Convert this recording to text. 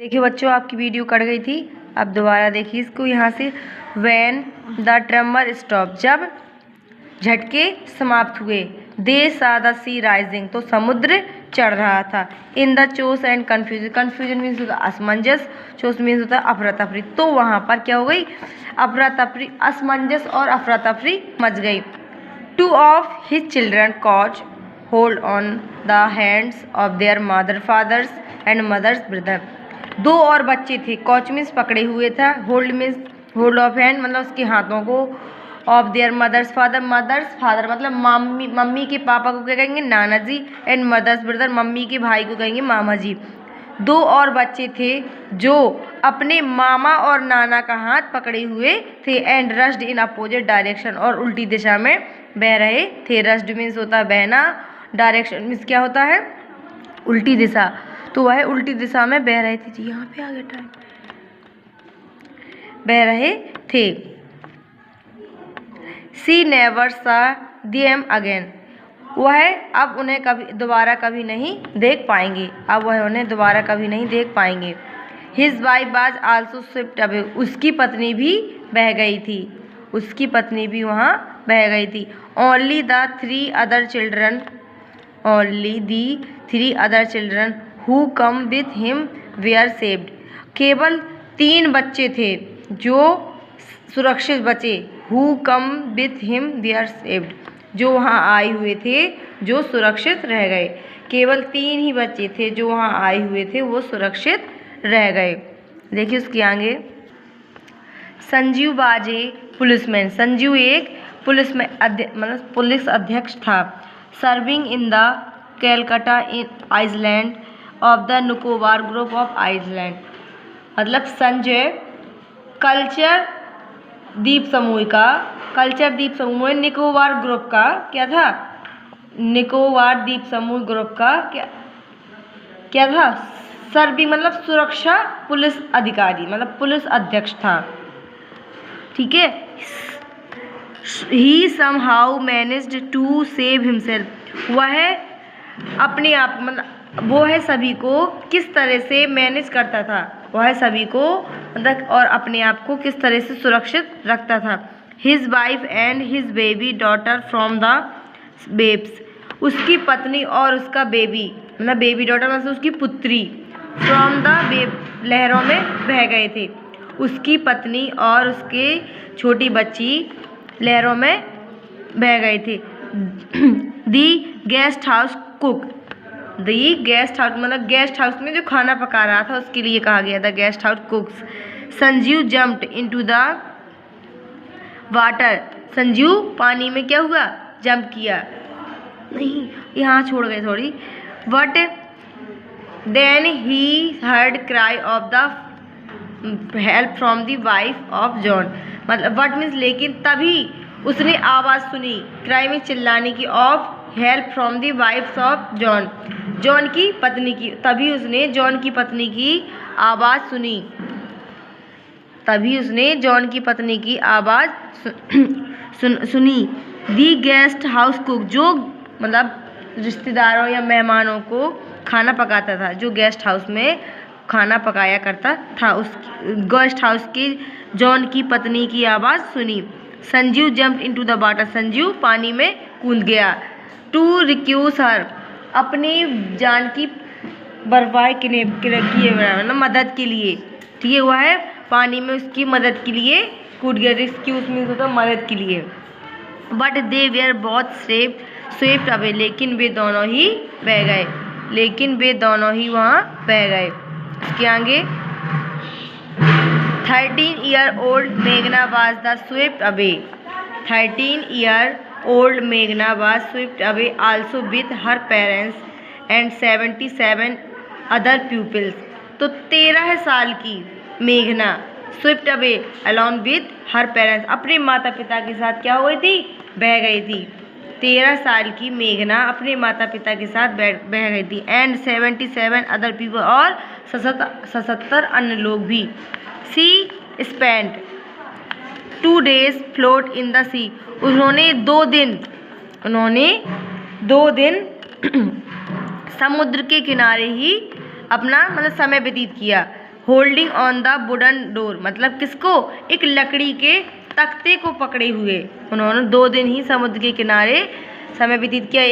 देखिए बच्चों, आपकी वीडियो कट गई थी, अब दोबारा देखिए इसको यहाँ से। व्हेन द ट्रेमर स्टॉप, जब झटके समाप्त हुए। दे सा द सी राइजिंग, तो समुद्र चढ़ रहा था। In the chaos and confusion, confusion means होता असमंजस, चोस मीन्स होता अफरा तफरी। तो वहाँ पर क्या हो गई, अफरा तफरी, असमंजस और अफरा तफरी मच गई। Two of his children caught hold on the hands of their mother father's and mother's brother. दो और बच्चे थे, कॉच मीन्स पकड़े हुए था, hold means hold of hand मतलब उसके हाथों को, of their mother's father, mother's father मतलब मम्मी के पापा को क्या कहेंगे, नाना जी, एंड मदर्स ब्रदर मम्मी के भाई को कहेंगे मामा जी। दो और बच्चे थे जो अपने मामा और नाना का हाथ पकड़े हुए थे। And rushed in opposite direction, और उल्टी दिशा में बह रहे थे। रश्ड मीन्स होता है बहना, डायरेक्शन मीन्स क्या होता है, उल्टी दिशा। तो वह उल्टी दिशा में बह रहे थे। जी यहाँ पे आ गया टाइम, बह रहे थे। सी नेवर सा देम अगेन, वह अब उन्हें कभी दोबारा कभी नहीं देख पाएंगे, अब वह उन्हें दोबारा कभी नहीं देख पाएंगे। His wife was also Swift away, उसकी पत्नी भी बह गई थी, उसकी पत्नी भी वहाँ बह गई थी। Only the three other children, only the three other children who came with him were saved, केवल 3 बच्चे थे जो सुरक्षित बचे। Who came with him were saved, जो वहाँ आए हुए थे, जो सुरक्षित रह गए। केवल 3 ही बच्चे थे जो वहाँ आए हुए थे, वो सुरक्षित रह गए। देखिए उसके आगे, संजीव बाजे पुलिसमैन, संजीव एक पुलिस में मतलब पुलिस अध्यक्ष था। Serving in the Calcutta in island of the Nicobar group of island, मतलब संजय कल्चर द्वीप समूह का, कल्चर द्वीप समूह निकोबार ग्रुप का क्या था, निकोबार द्वीप समूह ग्रुप का क्या था, सर्विंग मतलब सुरक्षा पुलिस अधिकारी मतलब पुलिस अध्यक्ष था। ठीक है। He somehow managed to save himself, वह अपने आप मतलब वो है सभी को किस तरह से मैनेज करता था, वह सभी को मतलब और अपने आप को किस तरह से सुरक्षित रखता था। His wife and his baby daughter from the waves, उसकी पत्नी और उसका बेबी मतलब बेबी डॉटर मतलब उसकी पुत्री, फ्रॉम द बेब लहरों में बह गए थे। उसकी पत्नी और उसके छोटी बच्ची लहरों में बह गए थे। The guest house cook, the guest house मतलब गेस्ट हाउस में जो खाना पका रहा था उसके लिए कहा गया था guest house कुक्स। Sanjeev jumped into the water, Sanjeev पानी में क्या हुआ, जंप किया, नहीं यहाँ छोड़ गए थोड़ी। But then he heard cry of the help from the wife of John, मतलब बट मीन्स लेकिन तभी उसने आवाज़ सुनी, क्राई में चिल्लाने की, of help from the wives of John, John की पत्नी की, तभी उसने जॉन की पत्नी की आवाज़ सुनी, तभी उसने जॉन की पत्नी की आवाज़ सुनी। दी गेस्ट हाउस कुक, जो मतलब रिश्तेदारों या मेहमानों को खाना पकाता था, जो गेस्ट हाउस में खाना पकाया करता था, उस गेस्ट हाउस की जॉन की पत्नी की आवाज़ सुनी। Sanjeev jump into the water, Sanjeev पानी में कूद गया। टू रिक्यूज हर, अपनी जान की भरपाई किए मतलब मदद के लिए, ठीक है, वह है पानी में उसकी मदद के लिए कूद गया। रिस्क्यूज मीन्स होता मदद के लिए। But they were both swept away, लेकिन वे दोनों ही बह गए, लेकिन वे दोनों ही वहाँ बह गए। इसके आगे 13-year-old मेघना was the swept away, 13-year-old मेघना was swept away also with her parents and 77 other pupils, तो 13 साल की मेघना Swift away alone with her parents, अपने माता पिता के साथ क्या हो गई थी, बह गई थी। 13 साल की मेघना अपने माता पिता के साथ बह गई थी। एंड 77 अदर पीपल, और 77 अन्य लोग भी। She spent 2 days float in the sea, उन्होंने 2 दिन समुद्र के किनारे ही अपना मतलब समय व्यतीत किया। Holding on the wooden door, मतलब किसको? एक लकड़ी के तख्ते को पकड़े हुए। उन्होंने 2 दिन ही समुद्र के किनारे समय व्यतीत किया।